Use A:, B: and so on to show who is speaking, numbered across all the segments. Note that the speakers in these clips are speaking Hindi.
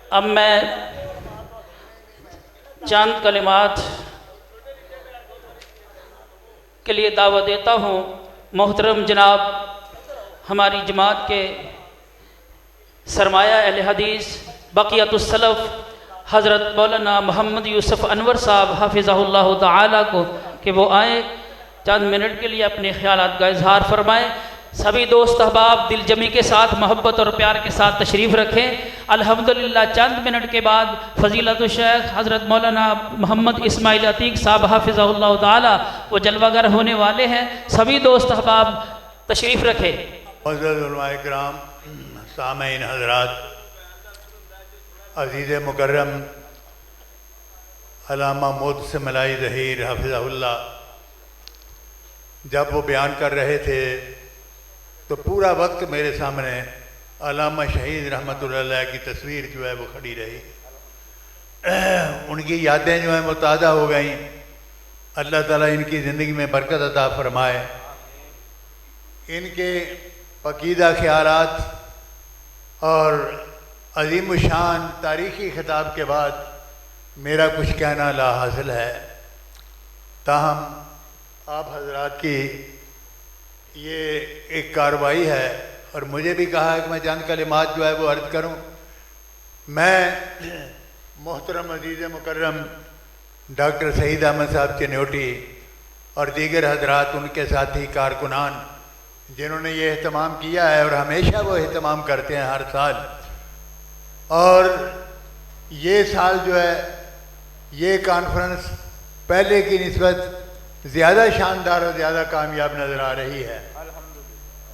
A: अब मैं चंद कलिमात के लिए दावा देता हूँ। मोहतरम जनाब हमारी जमात के सरमाया अहले हदीस बक़ियतुस सलफ़ हज़रत मौलाना मोहम्मद यूसुफ़ अनवर साहब हाफ़िज़हुल्लाह ताला को कि वो आए, चंद मिनट के लिए अपने ख़यालात का इजहार फरमाएँ। सभी दोस्त अहबाब दिल जमी के साथ मोहब्बत और प्यार के साथ तशरीफ़ रखें। अल्हम्दुलिल्लाह चंद मिनट के बाद फ़ज़ीलतुल शेख हज़रत मौलाना मोहम्मद इस्माइल अतीक साहब हाफ़िज़हुल्लाह ताला वो जलवागर होने वाले हैं। सभी दोस्त अहबाब तशरीफ़ रखें।
B: मुअज़्ज़ज़ उलमाए किराम, सामईन हज़रात, अज़ीज़ मुकर्रम अल्लामा मोहतसिम अलाई ज़हीर हाफ़िज़हुल्लाह जब वो बयान कर रहे थे तो पूरा वक्त मेरे सामने अल्लामा शहीद रहमतुल्लाह अलैह की तस्वीर जो है वो खड़ी रही। उनकी यादें जो हैं वो ताज़ा हो गई। अल्लाह ताला इनकी ज़िंदगी में बरकत अता फ़रमाए। इनके पकीदा ख़यालात और अज़ीम शान तारीख़ी ख़िताब के बाद मेरा कुछ कहना ला हासिल है। ताहम आप हज़रात की ये एक कार्रवाई है और मुझे भी कहा है कि मैं चंद कलिमात जो है वो अर्ज़ करूं। मैं मोहतरम अज़ीज़ मुकर्रम डॉक्टर सईद अहमद साहब चन्योटी और दीगर हज़रात, उनके साथी कारकुनान जिन्होंने ये एहतमाम किया है और हमेशा वो एहतमाम करते हैं हर साल, और ये साल जो है ये कॉन्फ्रेंस पहले की निस्बत ज़्यादा शानदार और ज़्यादा कामयाब नज़र आ रही है।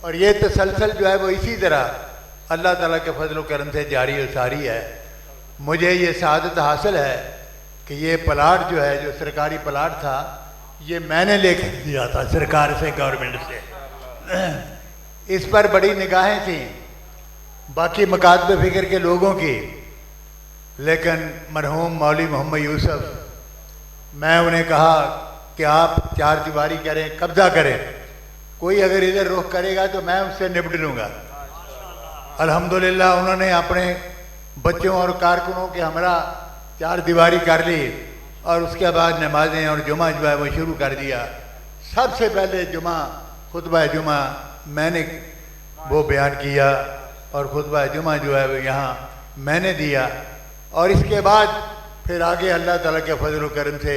B: और ये तसलसल जो है वो इसी तरह अल्लाह ताला के फजल व करम से जारी और सारी है। मुझे ये सआदत हासिल है कि ये प्लाट जो है, जो सरकारी प्लाट था, ये मैंने लेकर दिया था सरकार से, गवर्नमेंट से। इस पर बड़ी निगाहें थी बाकी मकातब फ़िक्र के लोगों की, लेकिन मरहूम मौलवी मोहम्मद यूसुफ़, मैं उन्हें कहा कि आप चार दीवारी करें, कब्ज़ा करें, कोई अगर इधर रुख करेगा तो मैं उससे निपट लूँगा। अल्हम्दुलिल्लाह उन्होंने अपने बच्चों और कारकुनों के हमरा चार दीवारी कर ली और उसके बाद नमाजें और जुमा जो है वो शुरू कर दिया। सबसे पहले जुमा, खुतबा जुमा मैंने वो बयान किया और खुतबा जुमा जो है वो यहाँ मैंने दिया, और इसके बाद फिर आगे अल्लाह ताला के फजल व करम से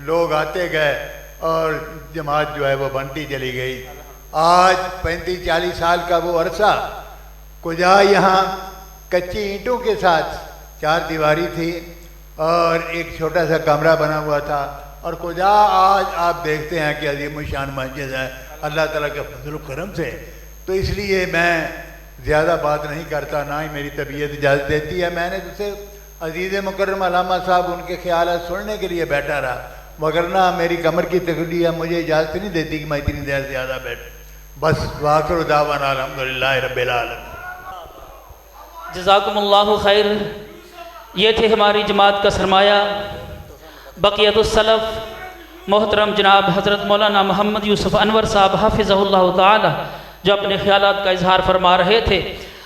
B: लोग आते गए और जमात जो है वो बनती चली गई। आज 35-40 साल का वो अरसा, कुजा यहाँ कच्ची ईंटों के साथ चार दीवारी थी और एक छोटा सा कमरा बना हुआ था, और कुजा आज आप देखते हैं कि अजीम शान मस्जिद है अल्लाह ताला के फजल व करम से। तो इसलिए मैं ज़्यादा बात नहीं करता, ना ही मेरी तबीयत इजाज़त देती है। मैंने तो अज़ीज़ मुकर्रम अल्लामा साहब उनके ख्याल सुनने के लिए बैठा रहा, वगरना मेरी कमर की तकलीफ मुझे इजाज़त नहीं देती कि मैं इतनी देर ज़्यादा बैठ। बस वाखिर दावाना अल्हम्दुलिल्लाह रब्बिल आलमीन।
A: जज़ाकुमुल्लाहु खैर। ये थे हमारी जमात का सरमाया बक़ियतुस सलफ़ मोहतरम जनाब हज़रत मौलाना मोहम्मद यूसुफ़ अनवर साहब हाफ़िज़हुल्लाह ताला, जो अपने ख़यालात का इजहार फरमा रहे थे।